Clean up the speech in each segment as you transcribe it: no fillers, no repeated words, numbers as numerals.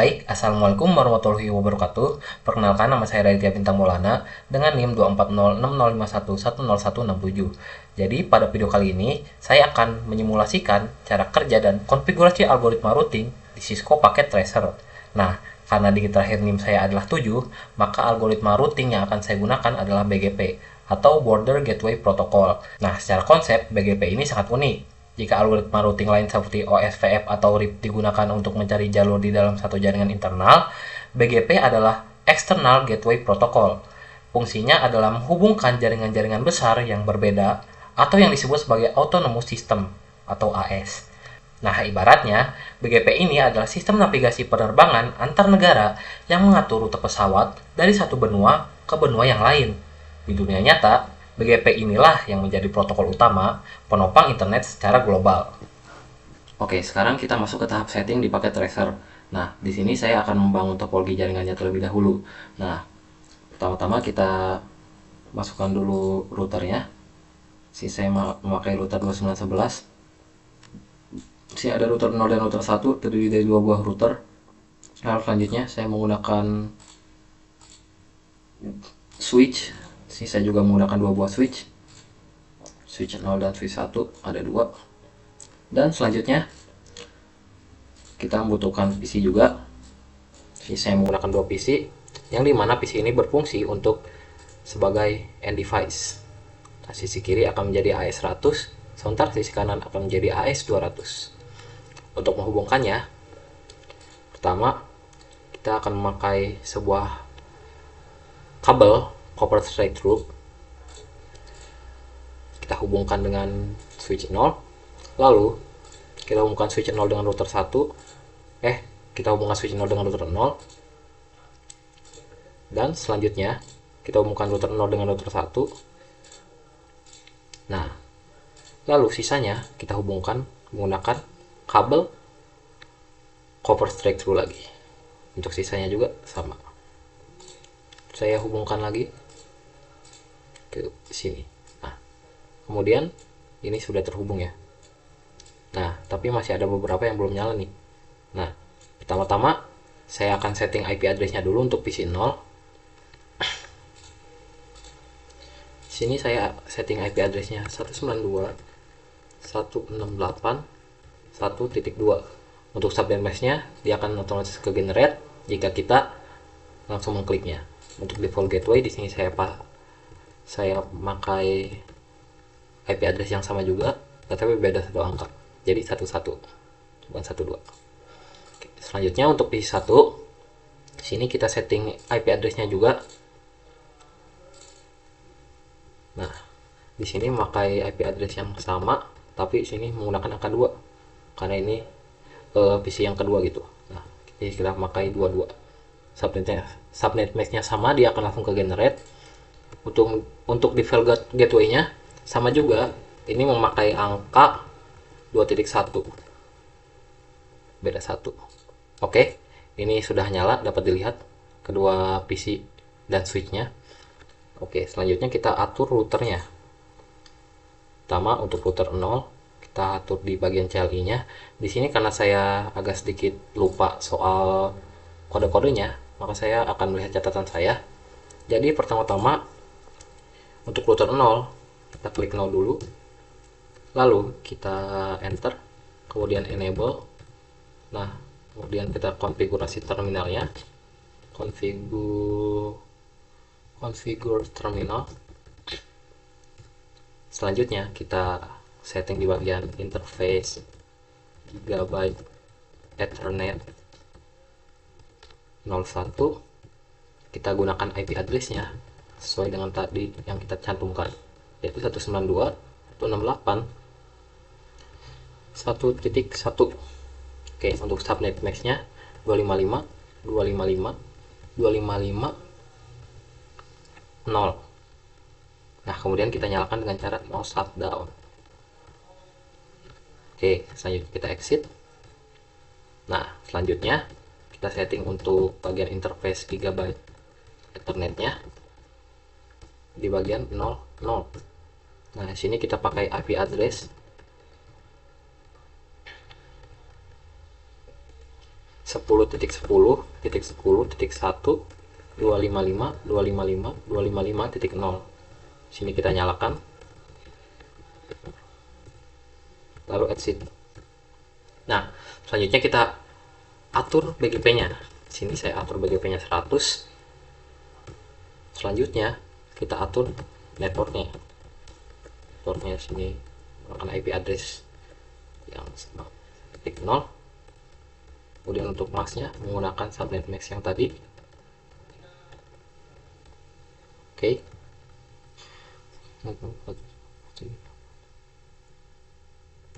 Baik, Assalamualaikum warahmatullahi wabarakatuh. Perkenalkan, nama saya Raditya Bintang Maulana dengan NIM 24060511017. Jadi, pada video kali ini, saya akan menyimulasikan cara kerja dan konfigurasi algoritma routing di Cisco Packet Tracer. Nah, karena di terakhir NIM saya adalah 7, maka algoritma routing yang akan saya gunakan adalah BGP atau Border Gateway Protocol. Nah, secara konsep, BGP ini sangat unik. Jika algoritma routing lain seperti OSPF atau RIP digunakan untuk mencari jalur di dalam satu jaringan internal, BGP adalah External Gateway Protocol. Fungsinya adalah menghubungkan jaringan-jaringan besar yang berbeda atau yang disebut sebagai Autonomous System atau AS. Nah, ibaratnya, BGP ini adalah sistem navigasi penerbangan antar negara yang mengatur rute pesawat dari satu benua ke benua yang lain. Di dunia nyata, BGP inilah yang menjadi protokol utama penopang internet secara global. Oke, sekarang kita masuk ke tahap setting di paket tracer. Nah, di sini saya akan membangun topologi jaringannya terlebih dahulu. Nah, pertama-tama kita masukkan dulu routernya. Saya memakai router 2911. Sini ada router 0 dan router 1, terdiri dari dua buah router. Lalu selanjutnya saya menggunakan switch. Saya juga menggunakan dua buah switch 0 dan switch 1, ada dua. Dan selanjutnya kita membutuhkan PC juga. Saya menggunakan dua PC, yang dimana PC ini berfungsi untuk sebagai end device. Nah, sisi kiri akan menjadi AS100, sementara sisi kanan akan menjadi AS200. Untuk menghubungkannya, pertama kita akan memakai sebuah kabel copper straight through. Kita hubungkan dengan switch 0, lalu kita hubungkan switch 0 dengan router 1, kita hubungkan switch 0 dengan router 0, dan selanjutnya kita hubungkan router 0 dengan router 1. Nah, lalu sisanya kita hubungkan menggunakan kabel copper straight through lagi. Untuk sisanya juga sama, saya hubungkan lagi ke sini. Nah, kemudian ini sudah terhubung ya. Nah, tapi masih ada beberapa yang belum nyala nih. Nah, pertama-tama saya akan setting IP address-nya dulu untuk PC 0. Sini saya setting IP address-nya 192.168.1.2. Untuk subnet mask-nya dia akan otomatis ke generate jika kita langsung mengkliknya. Untuk default gateway di sini saya pakai IP address yang sama juga, tetapi beda satu angka. Jadi 11, bukan 12. Oke, selanjutnya untuk PC1, sini kita setting IP address-nya juga. Nah, di sini memakai IP address yang sama, tapi sini menggunakan angka 2 karena ini PC yang kedua gitu. Nah, jadi kita memakai 22. Subnet mask-nya sama, dia akan langsung ke generate. Untuk default gateway-nya sama juga, ini memakai angka 2.1, beda 1. Oke, ini sudah nyala, dapat dilihat kedua PC dan switch-nya. Oke, selanjutnya kita atur routernya. Pertama untuk router 0, kita atur di bagian CLI-nya. Di sini karena saya agak sedikit lupa soal kode-kodenya, maka saya akan melihat catatan saya. Jadi pertama-tama untuk router 0, kita klik 0 dulu, lalu kita enter, kemudian enable. Nah, kemudian kita konfigurasi terminalnya, configure terminal. Selanjutnya kita setting di bagian interface Gigabyte Ethernet 01. Kita gunakan IP address-nya sesuai dengan tadi yang kita cantumkan, yaitu 192.168.1.1. Oke, untuk subnet mask-nya 255.255.255.0. Nah, kemudian kita nyalakan dengan cara no shutdown. Oke, selanjutnya kita exit. Nah, selanjutnya kita setting untuk bagian interface Gigabyte Ethernet-nya di bagian 00. Nah, di sini kita pakai IP address 10.10.10.1.255.255.255.0. Sini kita nyalakan, lalu exit. Nah, selanjutnya kita atur BGP-nya. Sini saya atur BGP-nya 100. Selanjutnya kita atur networknya. Networknya sini menggunakan IP address yang 0. Kemudian untuk masknya menggunakan subnet mask yang tadi. Oke.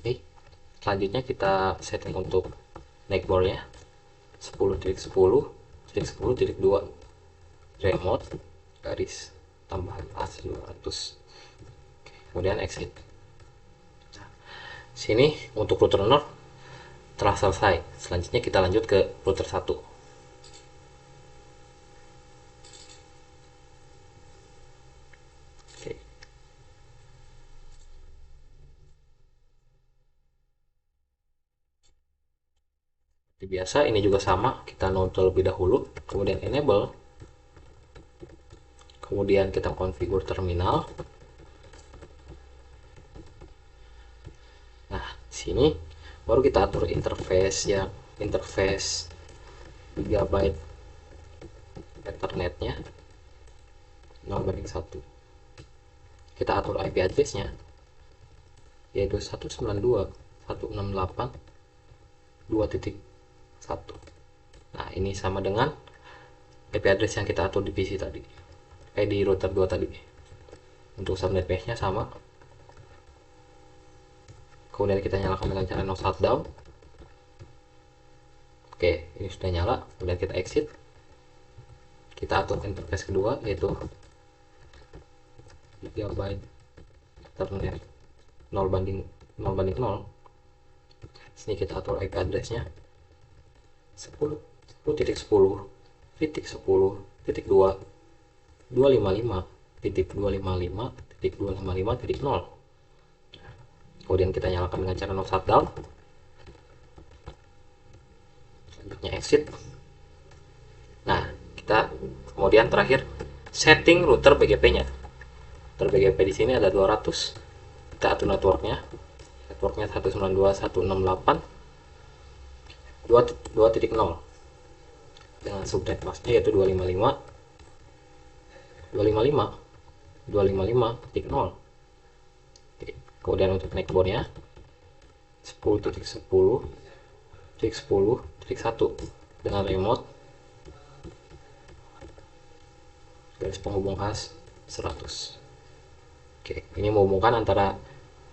Oke. Selanjutnya kita setting untuk neckboard-nya 10.10.10.2 remote garis tambahan as 200. Kemudian exit. Sini untuk router 0 telah selesai. Selanjutnya kita lanjut ke router 1. Oke. Seperti biasa, ini juga sama, kita no terlebih dahulu, kemudian enable, kemudian kita configure terminal. Nah, sini baru kita atur interface ya, interface gigabyte ethernetnya 0:1. Kita atur IP address-nya yaitu 192.168.2.1. Nah, ini sama dengan IP address yang kita atur di PC tadi, di router 2 tadi. Untuk subnet mesh-nya sama. Kemudian kita nyalakan dengan cara no shutdown. Oke, ini sudah nyala. Kemudian kita exit. Kita atur interface kedua yaitu gigabyte ethernet 0:0. Sini kita atur IP address-nya 10.10.10.2.255.255.255.0. Kemudian kita nyalakan dengan cara no shutdown. Selanjutnya exit. Nah, kita kemudian terakhir setting router BGP-nya. Router BGP di sini ada 200. Kita atur networknya. Networknya 192.168.2.0 dengan subnet masknya yaitu 255.255.0. Kemudian untuk neckboard-nya 10.10.10.1 dengan remote garis penghubung khas 100. Oke, ini menghubungkan antara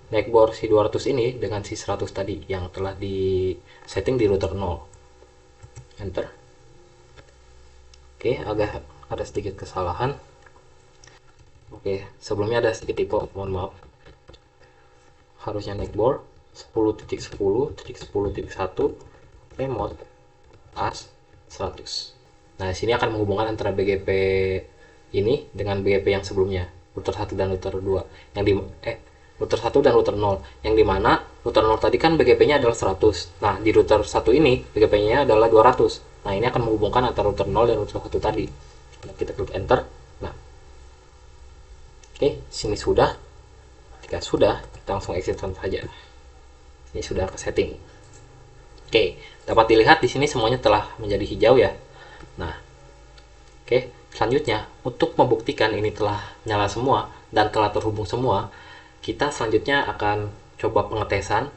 neckboard si 200 ini dengan si 100 tadi yang telah di setting di router 0. Enter. Oke, agak ada sedikit kesalahan. Oke, sebelumnya ada sedikit typo, mohon maaf. Harusnya neckboard 10.10.10.1 remote as 100. Nah, sini akan menghubungkan antara BGP ini dengan BGP yang sebelumnya, router 1 dan router 2 yang di router 1 dan router 0, yang dimana router 0 tadi kan BGP-nya adalah 100. Nah, di router 1 ini BGP-nya adalah 200. Nah, ini akan menghubungkan antara router 0 dan router 1 tadi. Nah, kita klik enter. Nah, oke, sini sudah. Ketika sudah, kita langsung exit saja. Ini sudah ke setting. Oke, dapat dilihat di sini semuanya telah menjadi hijau ya. Nah, oke, selanjutnya untuk membuktikan ini telah nyala semua dan telah terhubung semua, kita selanjutnya akan coba pengetesan,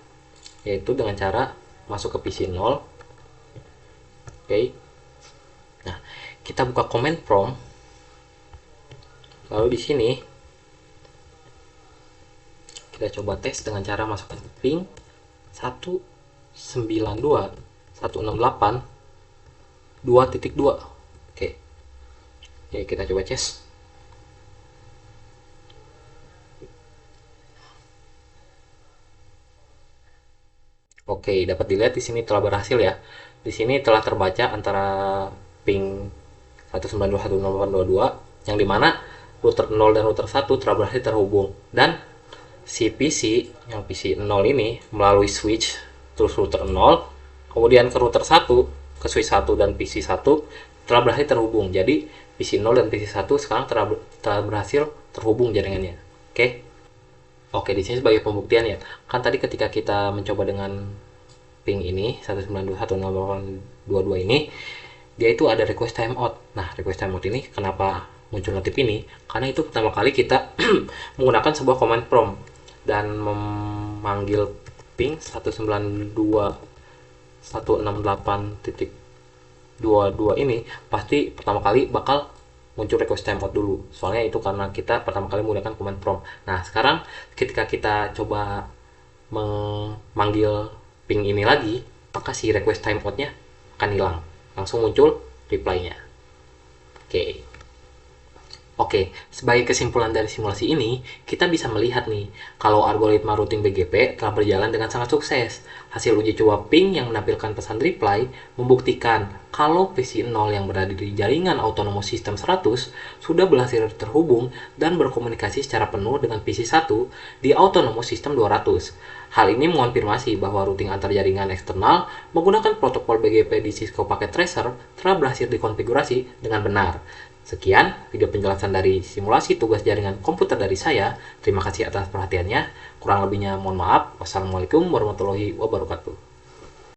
yaitu dengan cara masuk ke PC 0. Oke. Nah, kita buka command prompt. Lalu di sini kita coba tes dengan cara masukkan ping 192.168.2.2. Oke. Oke, kita coba case. Oke, dapat dilihat di sini telah berhasil ya. Di sini telah terbaca antara ping 192.168.2.2 yang dimana router 0 dan router 1 telah berhasil terhubung, dan si PC yang PC 0 ini melalui switch terus router 0 kemudian ke router 1 ke switch 1 dan PC1 telah berhasil terhubung. Jadi PC0 dan PC1 sekarang telah berhasil terhubung jaringannya. Oke. Oke, di sini sebagai pembuktian ya. Kan tadi ketika kita mencoba dengan ping ini 192.168.22 ini, dia itu ada request timeout. Nah, request timeout ini kenapa muncul notif ini? Karena itu pertama kali kita menggunakan sebuah command prompt dan memanggil ping 192.168.22 ini, pasti pertama kali bakal muncul request timeout dulu. Soalnya itu karena kita pertama kali menggunakan command prompt. Nah, sekarang ketika kita coba memanggil ping ini lagi, maka si request timeoutnya akan hilang. Langsung muncul reply-nya. Oke. Oke, sebagai kesimpulan dari simulasi ini, kita bisa melihat nih, kalau algoritma routing BGP telah berjalan dengan sangat sukses. Hasil uji coba ping yang menampilkan pesan reply membuktikan kalau PC0 yang berada di jaringan autonomous system 100 sudah berhasil terhubung dan berkomunikasi secara penuh dengan PC1 di autonomous system 200. Hal ini mengonfirmasi bahwa routing antar jaringan eksternal menggunakan protokol BGP di Cisco Packet Tracer telah berhasil dikonfigurasi dengan benar. Sekian video penjelasan dari simulasi tugas jaringan komputer dari saya. Terima kasih atas perhatiannya. Kurang lebihnya mohon maaf. Wassalamualaikum warahmatullahi wabarakatuh.